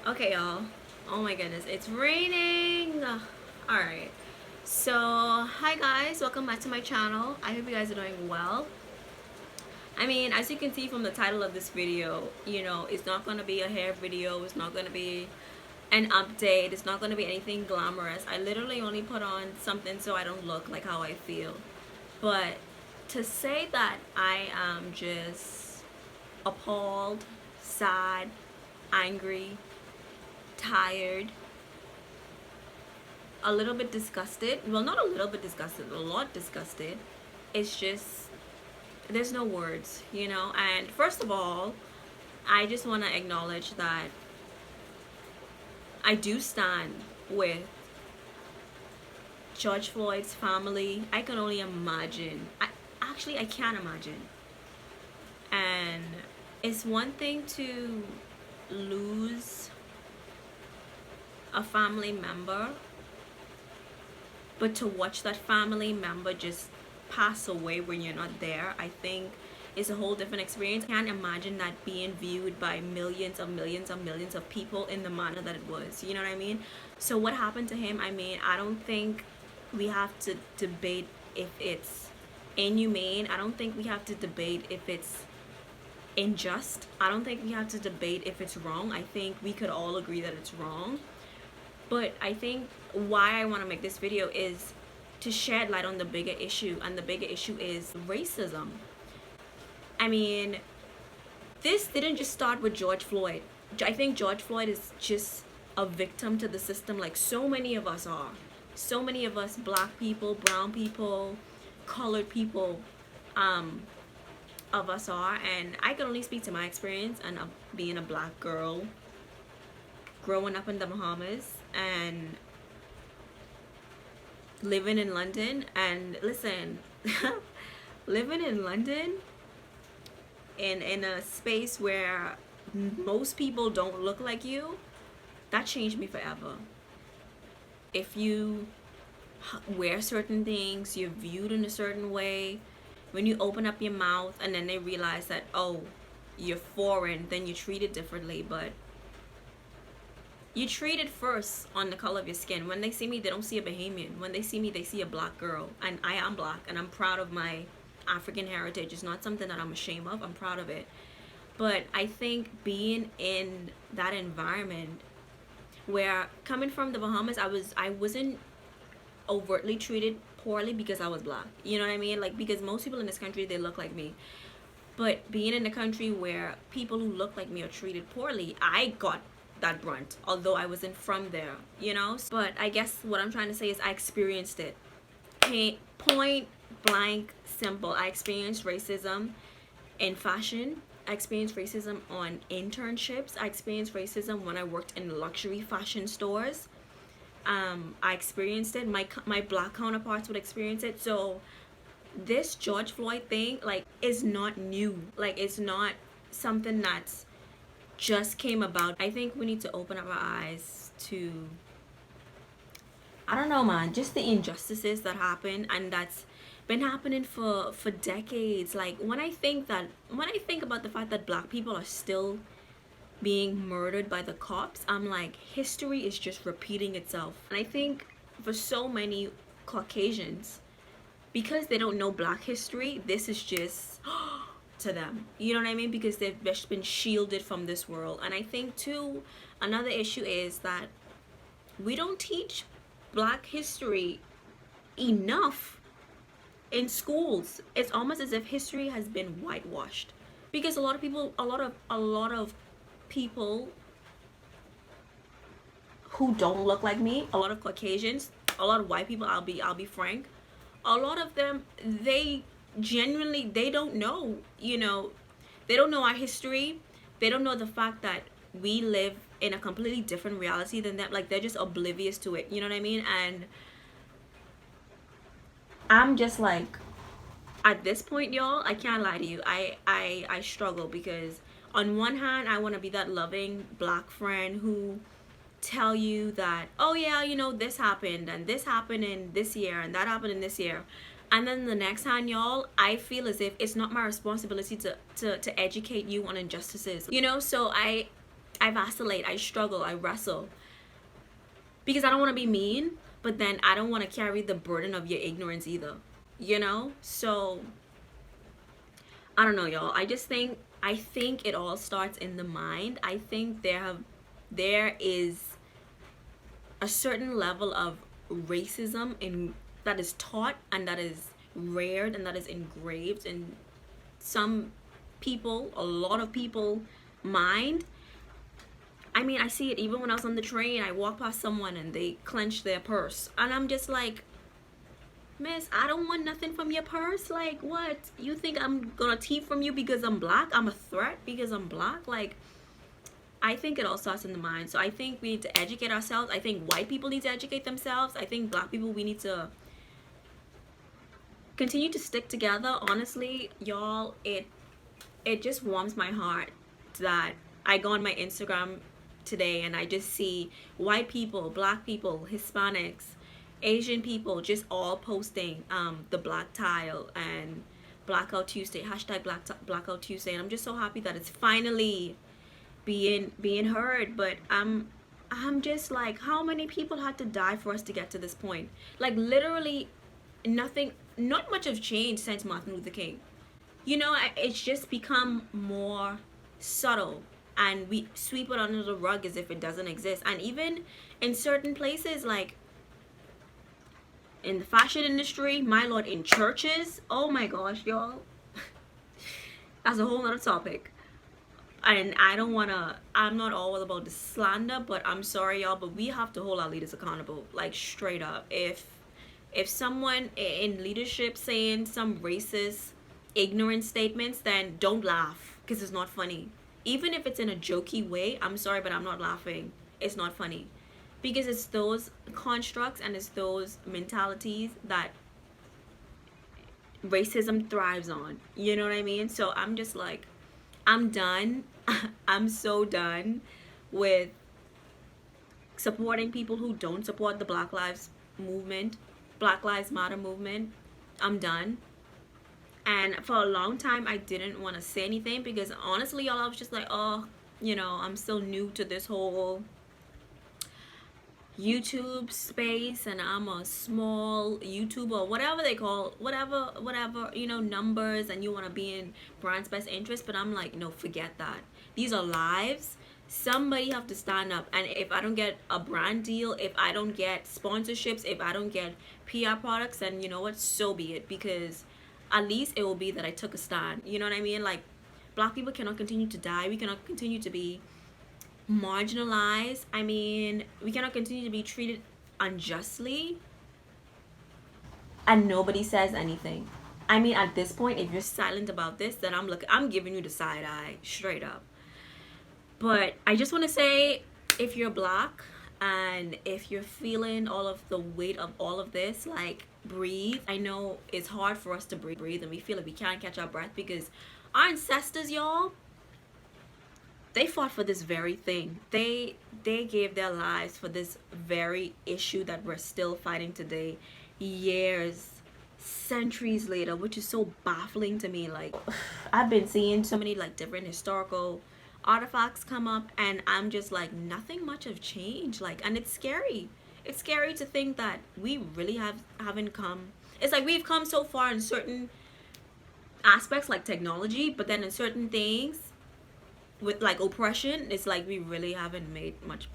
Okay, y'all. Oh my goodness, it's raining. Alright. So, hi guys, welcome back to my channel. I hope you guys are doing well. I mean, as you can see from the title of this video, it's not going to be a hair video. It's not going to be an update. It's not going to be anything glamorous. I literally only put on something so I don't look like how I feel. But to say that I am just appalled, sad, angry, tired, a little bit disgusted. Well, not a little bit disgusted, a lot disgusted. It's just, there's no words. And first of all, I just want to acknowledge that I do stand with George Floyd's family. I can only imagine. I can't imagine. And it's one thing to lose a family member, but to watch that family member just pass away when you're not there, I think is a whole different experience. I can't imagine that being viewed by millions of millions of millions of people in the manner that it was. You know what I mean? So what happened to him, I mean, I don't think we have to debate if it's inhumane. I don't think we have to debate if it's unjust. I don't think we have to debate if it's wrong. I think we could all agree that it's wrong. But I think why I want to make this video is to shed light on the bigger issue, and the bigger issue is racism. I mean, this didn't just start with George Floyd. I think George Floyd is just a victim to the system, like so many of us are. So many of us, black people, brown people, colored people, of us are. And I can only speak to my experience and being a black girl growing up in the Bahamas and living in London. And listen, living in London in a space where most people don't look like you, that changed me forever. If you wear certain things, you're viewed in a certain way. When you open up your mouth and then they realize that, oh, you're foreign, then you're treated differently. But you treat it first on the color of your skin. When they see me, they don't see a Bahamian. When they see me, they see a black girl. And I am black, and I'm proud of my African heritage. It's not something that I'm ashamed of. I'm proud of it. But I think being in that environment where, coming from the Bahamas, I wasn't overtly treated poorly because I was black. You know what I mean? Like, because most people in this country, they look like me. But being in a country where people who look like me are treated poorly, I got that brunt, although I wasn't from there. But I guess what I'm trying to say is I experienced it. Point blank simple. I experienced racism in fashion. I experienced racism on internships. I experienced racism when I worked in luxury fashion stores. I experienced it. My black counterparts would experience it. So this George Floyd thing, like, is not new. Like, it's not something that's just came about. I think we need to open up our eyes to, I don't know, man, just the injustices that happen, and that's been happening for decades. Like, when I think about the fact that black people are still being murdered by the cops, I'm like, history is just repeating itself. And I think for so many Caucasians, because they don't know black history, this is just to them. You know what I mean? Because they've just been shielded from this world. And I think too, another issue is that we don't teach black history enough in schools. It's almost as if history has been whitewashed, because a lot of people who don't look like me, a lot of Caucasians, a lot of white people, I'll be frank, a lot of them, they genuinely, they don't know, they don't know our history. They don't know the fact that we live in a completely different reality than them. Like, they're just oblivious to it. You know what I mean? And I'm just like, at this point, y'all, I can't lie to you, I struggle, because on one hand, I want to be that loving black friend who tell you that, oh yeah, this happened, and this happened in this year, and that happened in this year. And then the next hand, y'all, I feel as if it's not my responsibility to educate you on injustices. So I I vacillate, I struggle, I wrestle, because I don't want to be mean, but then I don't want to carry the burden of your ignorance either, you know? So I don't know, y'all. I think it all starts in the mind. I think there is a certain level of racism in that is taught and that is reared and that is engraved in some people, a lot of people mind. I mean, I see it even when I was on the train. I walk past someone and they clench their purse, and I'm just like, miss, I don't want nothing from your purse. Like, what? You think I'm gonna thief from you because I'm black? I'm a threat because I'm black? Like, I think it all starts in the mind. So I think we need to educate ourselves. I think white people need to educate themselves. I think black people, we need to continue to stick together. Honestly, y'all, it just warms my heart that I go on my Instagram today and I just see white people, black people, Hispanics, Asian people just all posting the black tile and Blackout Tuesday, hashtag Blackout Tuesday, and I'm just so happy that it's finally being heard. But I'm just like, how many people had to die for us to get to this point? Like, literally nothing, not much have changed since Martin Luther King. You know, it's just become more subtle, and we sweep it under the rug as if it doesn't exist. And even in certain places, like in the fashion industry, my lord, in churches, oh my gosh, y'all, that's a whole nother topic. And I don't wanna, I'm not all about the slander, but I'm sorry, y'all, but we have to hold our leaders accountable, like straight up. If someone in leadership saying some racist, ignorant statements, then don't laugh, because it's not funny. Even if it's in a jokey way, I'm sorry, but I'm not laughing. It's not funny, because it's those constructs and it's those mentalities that racism thrives on. You know what I mean? So I'm just like, I'm done. I'm so done with supporting people who don't support the Black Lives Matter movement. I'm done. And for a long time, I didn't want to say anything, because honestly, y'all, I was just like, oh, you know, I'm still new to this whole YouTube space, and I'm a small YouTuber, whatever they call, whatever, you know, numbers, and you want to be in brand's best interest. But I'm like, no, forget that. These are lives. Somebody have to stand up. And if I don't get a brand deal, if I don't get sponsorships, if I don't get PR products, then you know what, so be it, because at least it will be that I took a stand. You know what I mean? Like, black people cannot continue to die. We cannot continue to be marginalized. I mean, we cannot continue to be treated unjustly and nobody says anything. I mean, at this point, if you're silent about this, then I'm giving you the side eye, straight up. But I just want to say, if you're black and if you're feeling all of the weight of all of this, like, breathe. I know it's hard for us to breathe, and we feel like we can't catch our breath, because our ancestors, y'all, they fought for this very thing. They gave their lives for this very issue that we're still fighting today, years, centuries later, which is so baffling to me. Like, I've been seeing so many like different historical artifacts come up, and I'm just like, nothing much have changed. Like, and it's scary. It's scary to think that we really haven't come. It's like we've come so far in certain aspects, like technology, but then in certain things with like oppression, it's like we really haven't made much,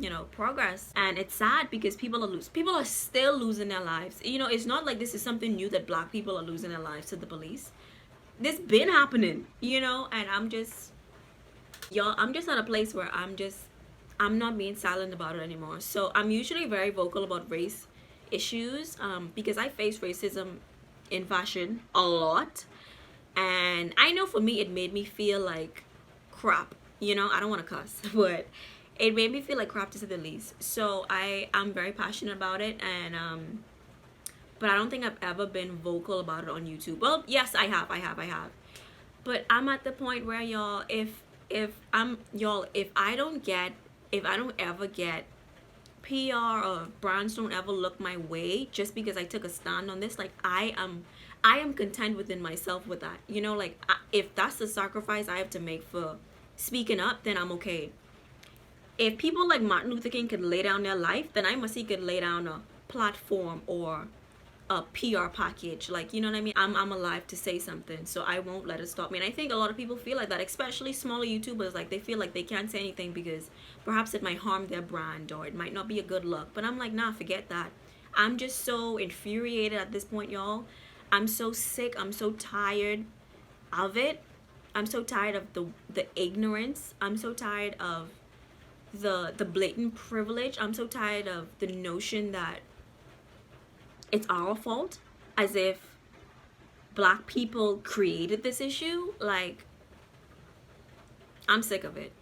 you know, progress. And it's sad, because people are still losing their lives. You know, it's not like this is something new that black people are losing their lives to the police. This been happening, you know. And I'm just, y'all, I'm just at a place where I'm not being silent about it anymore. So I'm usually very vocal about race issues, because I face racism in fashion a lot, and I know for me it made me feel like crap. You know, I don't want to cuss, but it made me feel like crap, to say the least. So I'm very passionate about it, and but I don't think I've ever been vocal about it on YouTube. Well, yes, I have. But I'm at the point where, y'all, if I don't ever get PR or brands don't ever look my way just because I took a stand on this, like, I am content within myself with that. You know, like, if that's the sacrifice I have to make for speaking up, then I'm okay. If people like Martin Luther King could lay down their life, then I must he could lay down a platform or a PR package. Like, you know what I mean? I'm alive to say something, so I won't let it stop me. And I think a lot of people feel like that, especially smaller YouTubers. Like, they feel like they can't say anything because perhaps it might harm their brand or it might not be a good look. But I'm like, nah, forget that. I'm just so infuriated at this point, y'all. I'm so sick. I'm so tired of it. I'm so tired of the ignorance. I'm so tired of the blatant privilege. I'm so tired of the notion that it's our fault, as if black people created this issue. Like, I'm sick of it.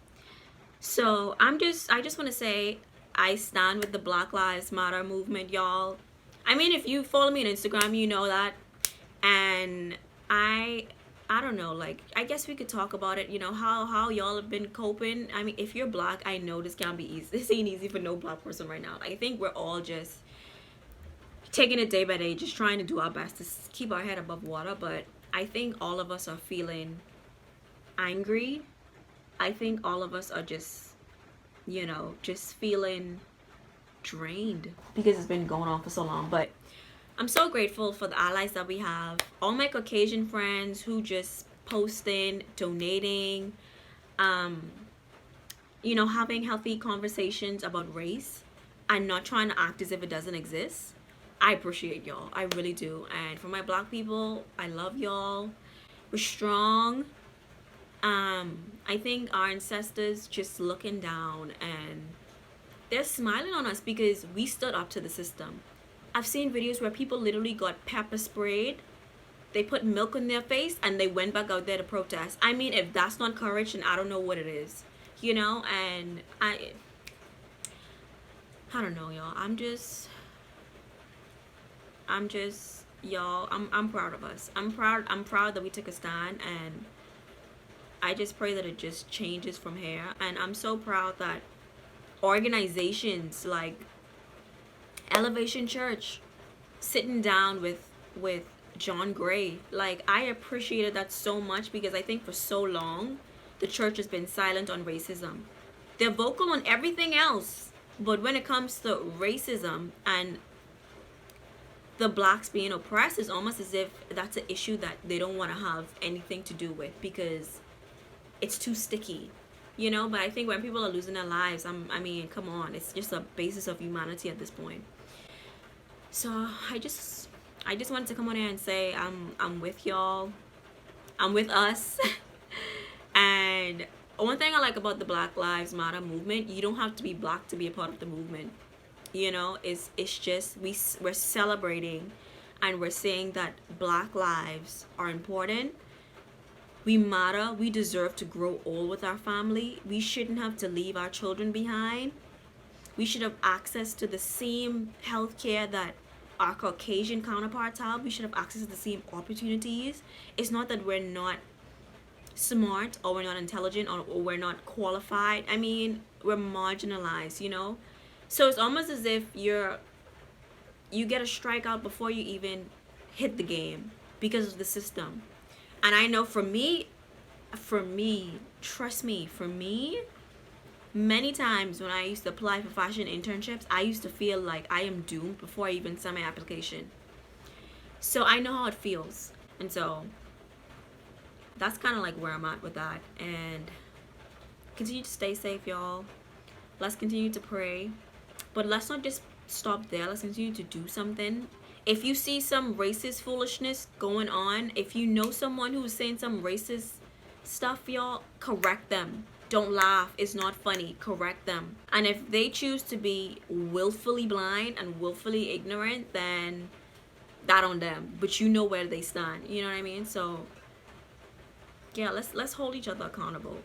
So I just want to say I stand with the Black Lives Matter movement, y'all. I mean, if you follow me on Instagram, you know that. And I don't know, like, I guess we could talk about it, you know, how y'all have been coping. I mean, if you're black, I know this can't be easy. This ain't easy for no black person right now. I think we're all just taking it day by day, just trying to do our best to keep our head above water. But I think all of us are feeling angry. I think all of us are just, you know, just feeling drained because it's been going on for so long. But I'm so grateful for the allies that we have. All my Caucasian friends who just posting, donating, you know, having healthy conversations about race and not trying to act as if it doesn't exist. I appreciate y'all. I really do. And for my black people, I love y'all. We're strong. I think our ancestors just looking down and they're smiling on us because we stood up to the system. I've seen videos where people literally got pepper sprayed. They put milk on their face and they went back out there to protest. I mean, if that's not courage, then I don't know what it is. You know, and I don't know, y'all. I'm just y'all, I'm proud of us. I'm proud that we took a stand, and I just pray that it just changes from here. And I'm so proud that organizations like Elevation Church sitting down with John Gray, like, I appreciated that so much because I think for so long the church has been silent on racism. They're vocal on everything else, but when it comes to racism and the blacks being oppressed, it's almost as if that's an issue that they don't want to have anything to do with because it's too sticky, you know. But I think when people are losing their lives, I mean, come on, it's just a basis of humanity at this point. So I just wanted to come on here and say I'm with y'all. I'm with us. And one thing I like about the Black Lives Matter movement, you don't have to be black to be a part of the movement. You know, it's just we're celebrating and we're saying that black lives are important. We matter. We deserve to grow old with our family. We shouldn't have to leave our children behind. We should have access to the same health care that our Caucasian counterparts have. We should have access to the same opportunities. It's not that we're not smart or we're not intelligent or we're not qualified. I mean, we're marginalized, you know. So it's almost as if you get a strikeout before you even hit the game because of the system. And I know for me, trust me, for me, many times when I used to apply for fashion internships, I used to feel like I am doomed before I even send my application. So I know how it feels. And so that's kind of like where I'm at with that. And continue to stay safe, y'all. Let's continue to pray. But let's not just stop there. Let's continue to do something. If you see some racist foolishness going on, if you know someone who's saying some racist stuff, y'all, correct them. Don't laugh. It's not funny. Correct them. And if they choose to be willfully blind and willfully ignorant, then that on them. But you know where they stand. You know what I mean? So yeah, let's hold each other accountable.